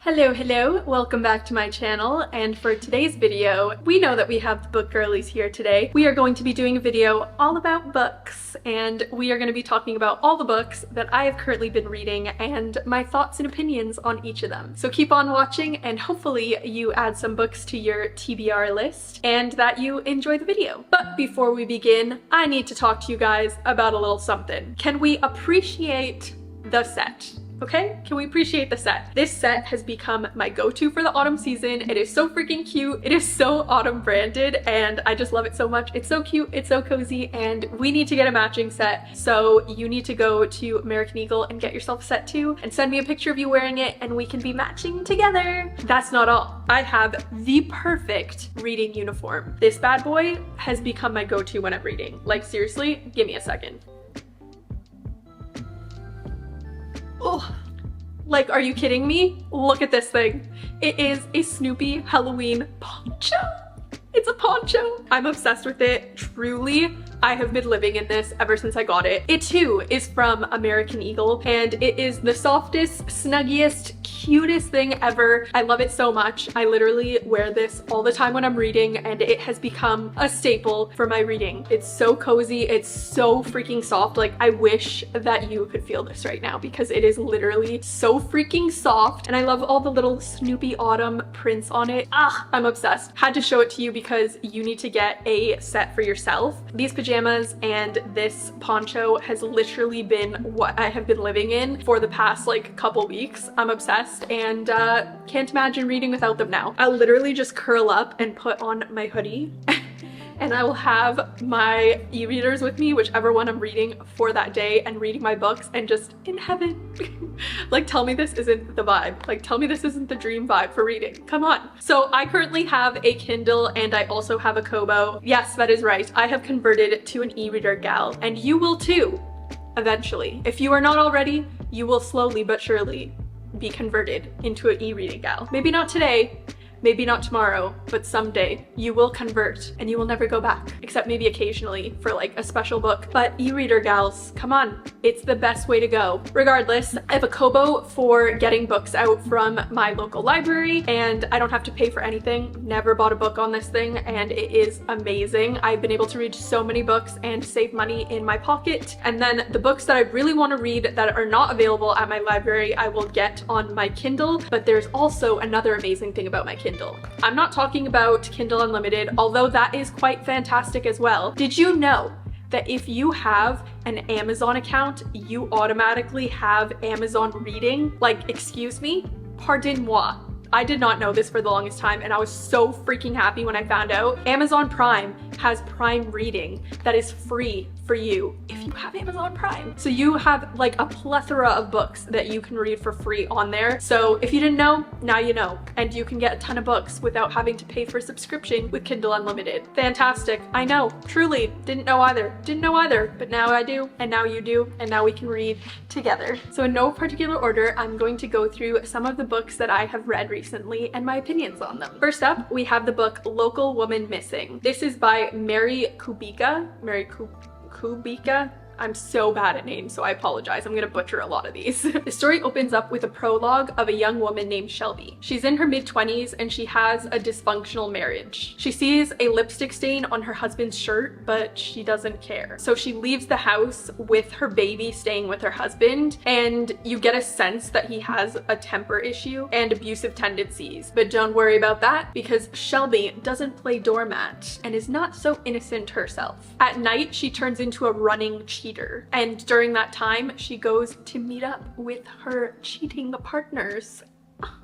Hello, welcome back to my channel, and for today's video, we know that we have the book girlies here today. We are going to be doing a video all about books, and we are going to be talking about all the books that I have currently been reading and my thoughts and opinions on each of them. So keep on watching, and hopefully you add some books to your TBR list and that you enjoy the video. But before we begin, I need to talk to you guys about a little something. Can we appreciate the set? Okay? Can we appreciate the set? This set has become my go-to for the autumn season. It is so freaking cute. It is so autumn branded and I just love it so much. It's so cute, it's so cozy, and we need to get a matching set. So you need to go to American Eagle and get yourself a set too and send me a picture of you wearing it and we can be matching together. That's not all. I have the perfect reading uniform. This bad boy has become my go-to when I'm reading. Like seriously, give me a second. Oh, like, are you kidding me? Look at this thing. It is a Snoopy Halloween poncho. It's a poncho. I'm obsessed with it, truly. I have been living in this ever since I got it. It too is from American Eagle and it is the softest, snuggiest, cutest thing ever. I love it so much. I literally wear this all the time when I'm reading and it has become a staple for my reading. It's so cozy. It's so freaking soft. Like, I wish that you could feel this right now because it is literally so freaking soft, and I love all the little Snoopy autumn prints on it. I'm obsessed. Had to show it to you because you need to get a set for yourself. These pajamas and this poncho has literally been what I have been living in for the past like couple weeks. I'm obsessed and can't imagine reading without them now. I'll literally just curl up and put on my hoodie and I will have my e-readers with me, whichever one I'm reading for that day, and reading my books and just in heaven. Like, tell me this isn't the vibe. Like, tell me this isn't the dream vibe for reading. Come on. So I currently have a Kindle and I also have a Kobo. Yes, that is right. I have converted to an e-reader gal, and you will too, eventually. If you are not already, you will slowly but surely be converted into an e-reading gal. Maybe not today, maybe not tomorrow, but someday you will convert and you will never go back, except maybe occasionally for like a special book. But e-reader gals, come on, it's the best way to go. Regardless, I have a Kobo for getting books out from my local library and I don't have to pay for anything. Never bought a book on this thing and it is amazing. I've been able to read so many books and save money in my pocket. And then the books that I really want to read that are not available at my library, I will get on my Kindle. But there's also another amazing thing about my Kindle. I'm not talking about Kindle Unlimited, although that is quite fantastic as well. Did you know that if you have an Amazon account, you automatically have Amazon Reading? Like, excuse me? Pardon moi. I did not know this for the longest time and I was so freaking happy when I found out. Amazon Prime has Prime Reading that is free for you if you have Amazon Prime. So you have like a plethora of books that you can read for free on there. So if you didn't know, now you know. And you can get a ton of books without having to pay for a subscription with Kindle Unlimited. Fantastic. I know, truly, didn't know either, but now I do, and now you do, and now we can read together. So in no particular order, I'm going to go through some of the books that I have read recently and my opinions on them. First up, we have the book Local Woman Missing. This is by Mary Kubica. Kubica. I'm so bad at names, so I apologize. I'm gonna butcher a lot of these. The story opens up with a prologue of a young woman named Shelby. She's in her mid-20s and she has a dysfunctional marriage. She sees a lipstick stain on her husband's shirt, but she doesn't care. So she leaves the house with her baby staying with her husband, and you get a sense that he has a temper issue and abusive tendencies. But don't worry about that because Shelby doesn't play doormat and is not so innocent herself. At night, she turns into a running cheater. And during that time, she goes to meet up with her cheating partners.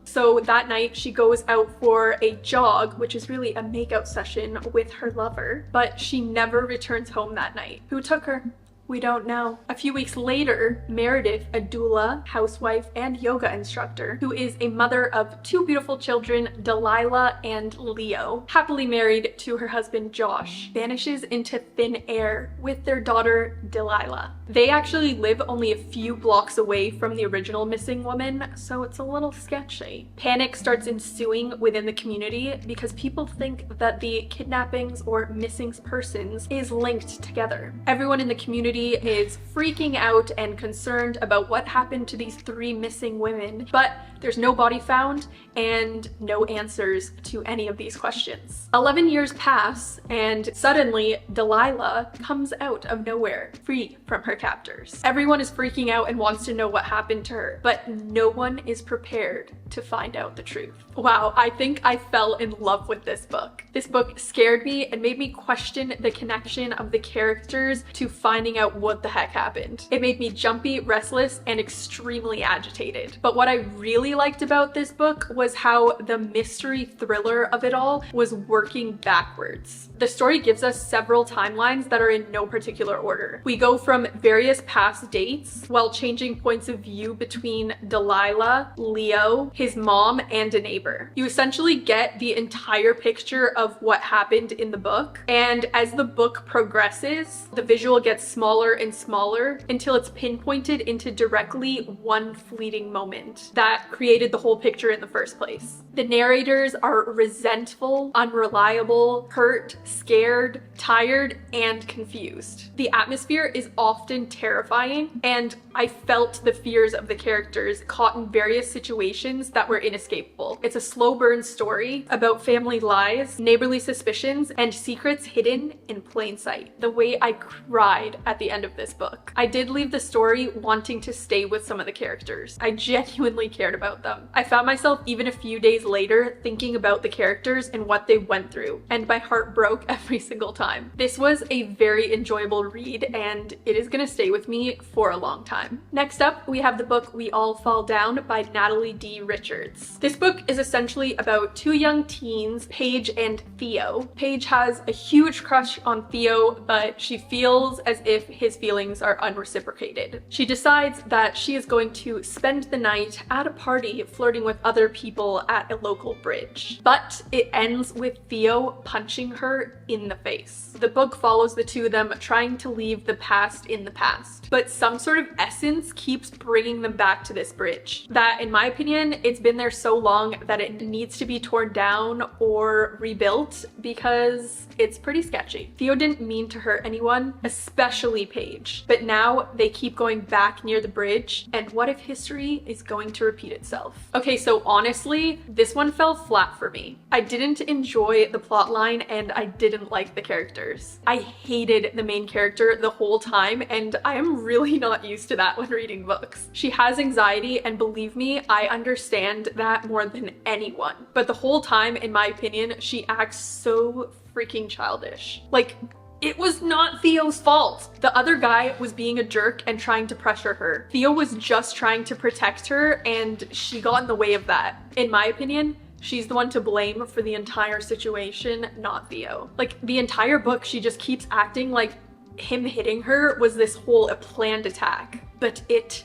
So that night she goes out for a jog, which is really a makeout session with her lover, but she never returns home that night. Who took her? We don't know. A few weeks later, Meredith, a doula, housewife, and yoga instructor, who is a mother of two beautiful children, Delilah and Leo, happily married to her husband Josh, vanishes into thin air with their daughter Delilah. They actually live only a few blocks away from the original missing woman, so it's a little sketchy. Panic starts ensuing within the community because people think that the kidnappings or missing persons is linked together. Everyone in the community Everybody is freaking out and concerned about what happened to these 3 missing women, but there's no body found and no answers to any of these questions. 11 years pass and suddenly Delilah comes out of nowhere, free from her captors. Everyone is freaking out and wants to know what happened to her, but no one is prepared to find out the truth. Wow, I think I fell in love with this book. This book scared me and made me question the connection of the characters to finding out what the heck happened. It made me jumpy, restless, and extremely agitated. But what I really liked about this book was how the mystery thriller of it all was working backwards. The story gives us several timelines that are in no particular order. We go from various past dates while changing points of view between Delilah, Leo, his mom, and a neighbor. You essentially get the entire picture of what happened in the book, and as the book progresses, the visual gets smaller and smaller until it's pinpointed into directly one fleeting moment that created the whole picture in the first place. The narrators are resentful, unreliable, hurt, scared, tired, and confused. The atmosphere is often terrifying, and I felt the fears of the characters caught in various situations that were inescapable. It's a slow burn story about family lies, neighborly suspicions, and secrets hidden in plain sight. The way I cried at the end of this book. I did leave the story wanting to stay with some of the characters. I genuinely cared about them. I found myself even a few days later thinking about the characters and what they went through, and my heart broke every single time. This was a very enjoyable read, and it is gonna stay with me for a long time. Next up, we have the book We All Fall Down by Natalie D. Richards. This book is essentially about 2 young teens, Paige and Theo. Paige has a huge crush on Theo, but she feels as if his feelings are unreciprocated. She decides that she is going to spend the night at a party flirting with other people at a local bridge. But it ends with Theo punching her in the face. The book follows the 2 of them trying to leave the past in the past, but some sort of essence keeps bringing them back to this bridge that, in my opinion, it's been there so long that it needs to be torn down or rebuilt because it's pretty sketchy. Theo didn't mean to hurt anyone, especially Paige, but now they keep going back near the bridge, and what if history is going to repeat itself? Okay, so honestly, this one fell flat for me. I didn't enjoy the plotline and I didn't like the characters. I hated the main character the whole time, and I am really not used to that when reading books. She has anxiety, and believe me, I understand that more than anyone. But the whole time, in my opinion, she acts so freaking childish. Like, it was not Theo's fault. The other guy was being a jerk and trying to pressure her. Theo was just trying to protect her, and she got in the way of that. In my opinion, she's the one to blame for the entire situation, not Theo. Like, the entire book, she just keeps acting like him hitting her was this whole planned attack, but it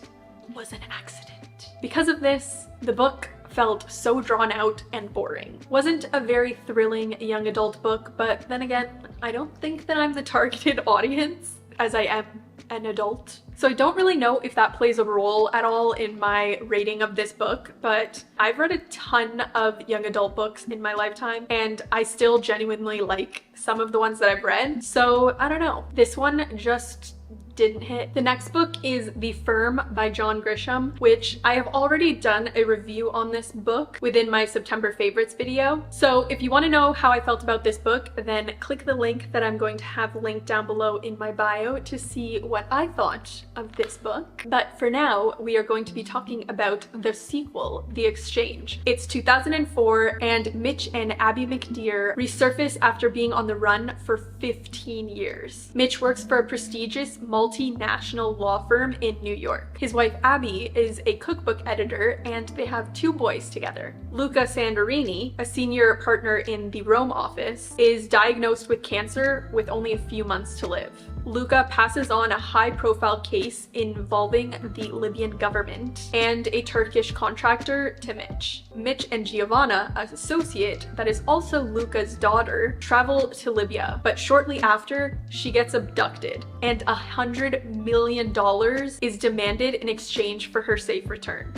was an accident. Because of this, the book felt so drawn out and boring. Wasn't a very thrilling young adult book, but then again, I don't think that I'm the targeted audience, as I am an adult. So I don't really know if that plays a role at all in my rating of this book, but I've read a ton of young adult books in my lifetime, and I still genuinely like some of the ones that I've read. So I don't know. This one just didn't hit. The next book is The Firm by John Grisham, which I have already done a review on this book within my September favorites video. So if you want to know how I felt about this book, then click the link that I'm going to have linked down below in my bio to see what I thought of this book. But for now, we are going to be talking about the sequel, The Exchange. It's 2004, and Mitch and Abby McDeer resurface after being on the run for 15 years. Mitch works for a prestigious multinational law firm in New York. His wife Abby is a cookbook editor, and they have 2 boys together. Luca Sandorini, a senior partner in the Rome office, is diagnosed with cancer with only a few months to live. Luca passes on a high-profile case involving the Libyan government and a Turkish contractor to Mitch. Mitch and Giovanna, an associate that is also Luca's daughter, travel to Libya, but shortly after, she gets abducted, and $100 million is demanded in exchange for her safe return.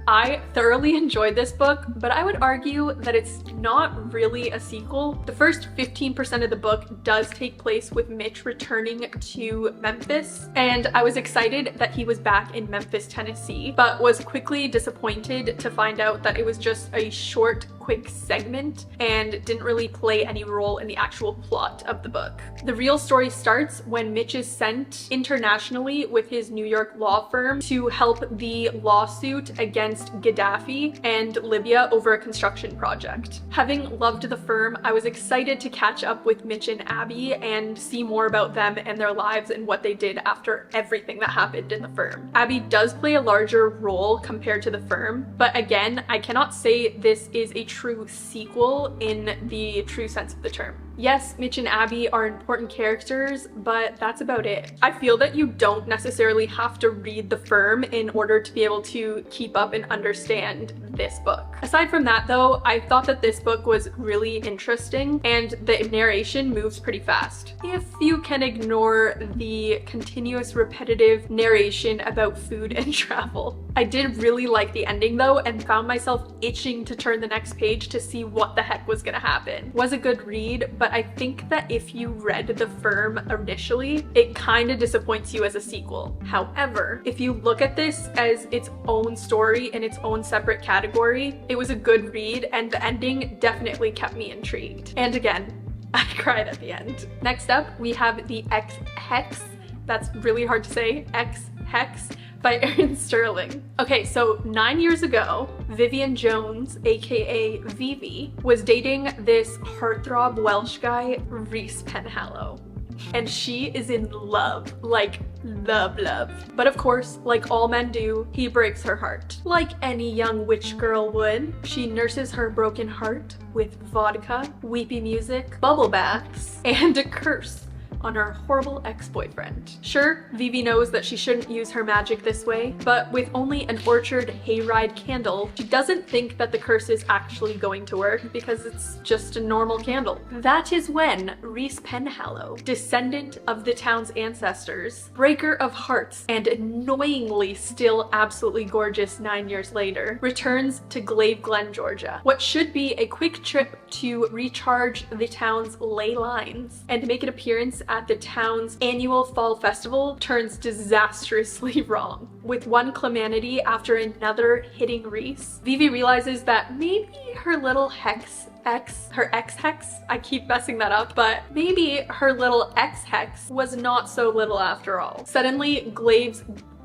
I thoroughly enjoyed this book, but I would argue that it's not really a sequel. The first 15% of the book does take place with Mitch returning to Memphis, and I was excited that he was back in Memphis, Tennessee, but was quickly disappointed to find out that it was just a short, quick segment and didn't really play any role in the actual plot of the book. The real story starts when Mitch is sent internationally with his New York law firm to help the lawsuit against Gaddafi and Libya over a construction project. Having loved the firm, I was excited to catch up with Mitch and Abby and see more about them and their lives and what they did after everything that happened in the firm. Abby does play a larger role compared to the firm, but again, I cannot say this is a true sequel in the true sense of the term. Yes, Mitch and Abby are important characters, but that's about it. I feel that you don't necessarily have to read The Firm in order to be able to keep up and understand this book. Aside from that though, I thought that this book was really interesting and the narration moves pretty fast. If you can ignore the continuous repetitive narration about food and travel. I did really like the ending though and found myself itching to turn the next page to see what the heck was gonna happen. Was a good read, but I think that if you read The Firm initially, it kind of disappoints you as a sequel. However, if you look at this as its own story in its own separate category, it was a good read and the ending definitely kept me intrigued. And again, I cried at the end. Next up, we have the X-Hex. That's really hard to say. X-Hex by Erin Sterling. Okay, so 9 years ago, Vivian Jones, aka Vivi, was dating this heartthrob Welsh guy, Rhys Penhallow. And she is in love, like love. But of course, like all men do, he breaks her heart. Like any young witch girl would, she nurses her broken heart with vodka, weepy music, bubble baths, and a curse on her horrible ex-boyfriend. Sure, Vivi knows that she shouldn't use her magic this way, but with only an orchard hayride candle, she doesn't think that the curse is actually going to work because it's just a normal candle. That is when Rhys Penhallow, descendant of the town's ancestors, breaker of hearts, and annoyingly still absolutely gorgeous 9 years later, returns to Glaive Glen, Georgia. What should be a quick trip to recharge the town's ley lines and make an appearance at the town's annual fall festival turns disastrously wrong. With one calamity after another hitting Rhys, Vivi realizes that maybe her little X-Hex, I keep messing that up, but maybe her little X-Hex was not so little after all. Suddenly, Glaive's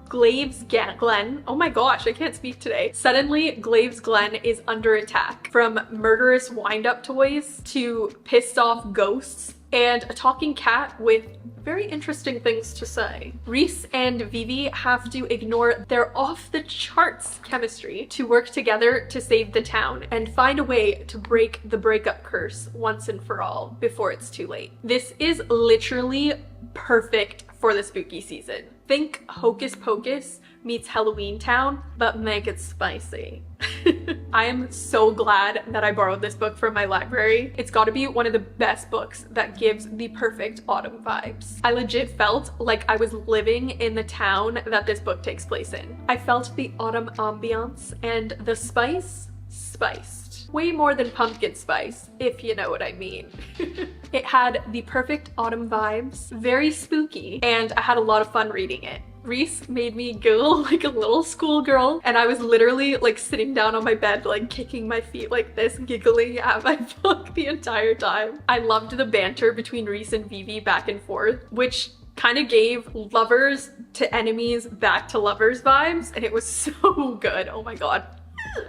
Glen, oh my gosh, I can't speak today. Suddenly, Glaive's Glen is under attack, from murderous wind-up toys to pissed off ghosts and a talking cat with very interesting things to say. Rhys and Vivi have to ignore their off-the-charts chemistry to work together to save the town and find a way to break the breakup curse once and for all before it's too late. This is literally perfect for the spooky season. Think Hocus Pocus meets Halloween Town, but make it spicy. I am so glad that I borrowed this book from my library. It's gotta be one of the best books that gives the perfect autumn vibes. I legit felt like I was living in the town that this book takes place in. I felt the autumn ambiance and the spice spiced. Way more than pumpkin spice, if you know what I mean. It had the perfect autumn vibes, very spooky, and I had a lot of fun reading it. Rhys made me giggle like a little schoolgirl, and I was literally like sitting down on my bed, like kicking my feet like this, giggling at my book the entire time. I loved the banter between Rhys and Vivi back and forth, which kind of gave lovers to enemies back to lovers vibes, and it was so good. Oh my god.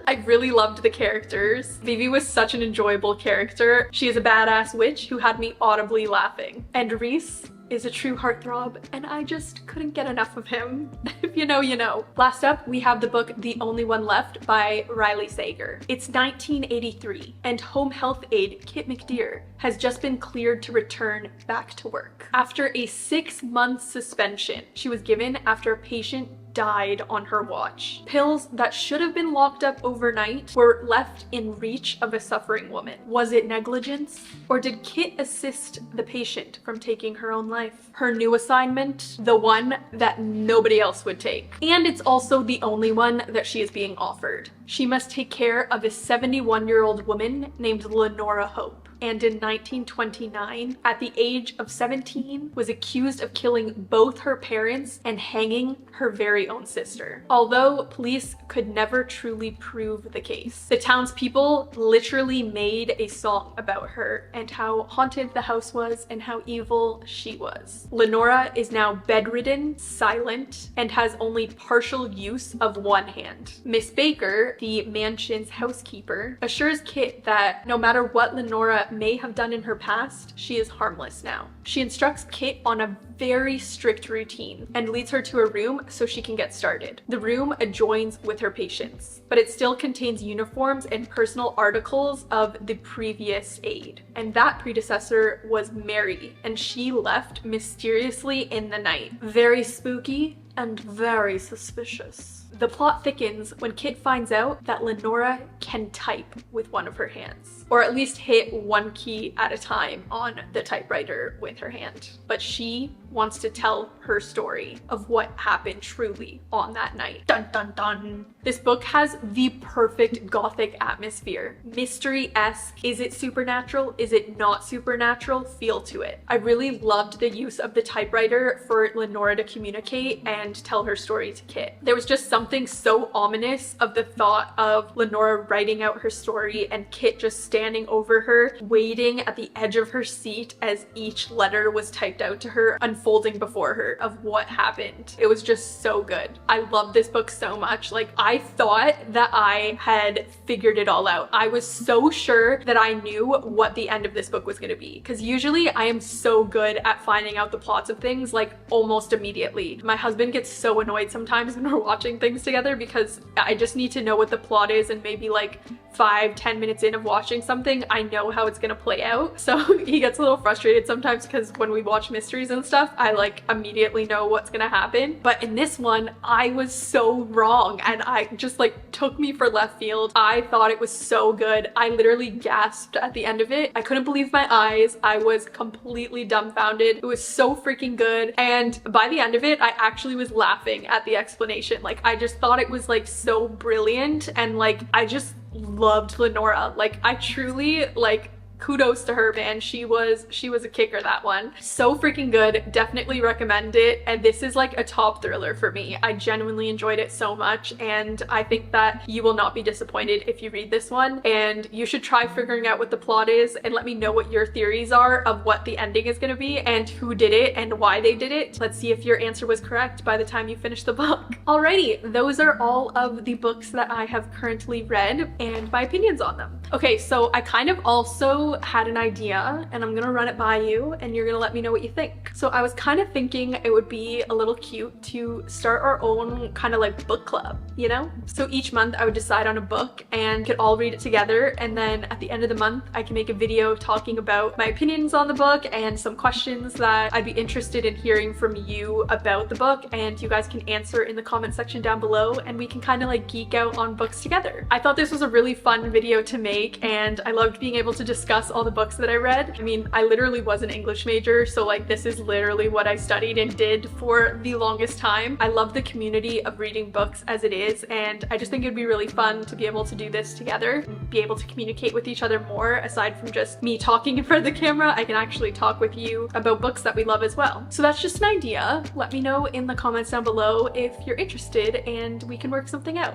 I really loved the characters. Vivi was such an enjoyable character. She is a badass witch who had me audibly laughing. And Rhys is a true heartthrob, and I just couldn't get enough of him. If you know, you know. Last up, we have the book The Only One Left by Riley Sager. It's 1983, and home health aide Kit McDeer has just been cleared to return back to work. After a 6-month suspension she was given after a patient died on her watch. Pills that should have been locked up overnight were left in reach of a suffering woman. Was it negligence? Or did Kit assist the patient from taking her own life? Her new assignment, the one that nobody else would take. And it's also the only one that she is being offered. She must take care of a 71-year-old woman named Lenora Hope. And in 1929, at the age of 17, was accused of killing both her parents and hanging her very own sister. Although police could never truly prove the case, the townspeople literally made a song about her and how haunted the house was and how evil she was. Lenora is now bedridden, silent, and has only partial use of one hand. Miss Baker, the mansion's housekeeper, assures Kit that no matter what Lenora may have done in her past, she is harmless now. She instructs Kit on a very strict routine and leads her to a room so she can get started. The room adjoins with her patients, but it still contains uniforms and personal articles of the previous aide. And that predecessor was Mary, and she left mysteriously in the night. Very spooky and very suspicious. The plot thickens when Kit finds out that Lenora can type with one of her hands, or at least hit one key at a time on the typewriter with her hand. But she wants to tell her story of what happened truly on that night. Dun dun dun! This book has the perfect gothic atmosphere. Mystery-esque. Is it supernatural? Is it not supernatural? Feel to it. I really loved the use of the typewriter for Lenora to communicate and tell her story to Kit. There was just something so ominous of the thought of Lenora writing out her story and Kit just standing over her, waiting at the edge of her seat as each letter was typed out to her, unfolding before her of what happened. It was just so good. I love this book so much. Like, I thought that I had figured it all out. I was so sure that I knew what the end of this book was going to be, because usually I am so good at finding out the plots of things like almost immediately. My husband gets so annoyed sometimes when we're watching things together because I just need to know what the plot is, and maybe like 5-10 minutes in of watching something, I know how it's gonna play out. So he gets a little frustrated sometimes because when we watch mysteries and stuff, I like immediately know what's gonna happen. But in this one, I was so wrong, and I just like took me for left field. I thought it was so good. I literally gasped at the end of it. I couldn't believe my eyes. I was completely dumbfounded. It was so freaking good. And by the end of it, I actually was laughing at the explanation. Like, I just thought it was like so brilliant, and like I just loved Lenora. Like, I truly, like, kudos to her, man. She was a kicker, that one. So freaking good. Definitely recommend it. And this is like a top thriller for me. I genuinely enjoyed it so much, and I think that you will not be disappointed if you read this one. And you should try figuring out what the plot is and let me know what your theories are of what the ending is going to be and who did it and why they did it. Let's see if your answer was correct by the time you finish the book. Alrighty, those are all of the books that I have currently read and my opinions on them. Okay, so I kind of also had an idea, and I'm gonna run it by you and you're gonna let me know what you think. So I was kind of thinking it would be a little cute to start our own kind of like book club, you know? So each month I would decide on a book and could all read it together, and then at the end of the month I can make a video talking about my opinions on the book and some questions that I'd be interested in hearing from you about the book, and you guys can answer in the comment section down below, and we can kind of like geek out on books together. I thought this was a really fun video to make, and I loved being able to discuss all the books that I read. I mean, I literally was an English major, so like this is literally what I studied and did for the longest time. I love the community of reading books as it is, and I just think it'd be really fun to be able to do this together and be able to communicate with each other more. Aside from just me talking in front of the camera, I can actually talk with you about books that we love as well. So that's just an idea. Let me know in the comments down below if you're interested and we can work something out.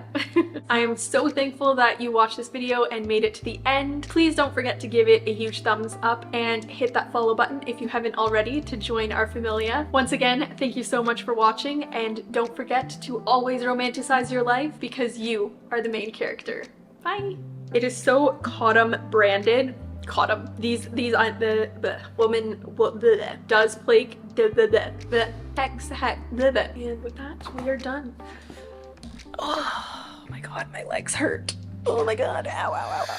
I am so thankful that you watched this video and made it to the end. Please don't forget to give it a huge thumbs up and hit that follow button if you haven't already to join our familia. Once again, thank you so much for watching, and don't forget to always romanticize your life because you are the main character. Bye! It is so Cottom branded. Cottom. These are the woman does play hex. And with that, we are done. Oh my god, my legs hurt. Oh my god, ow, ow, ow, ow.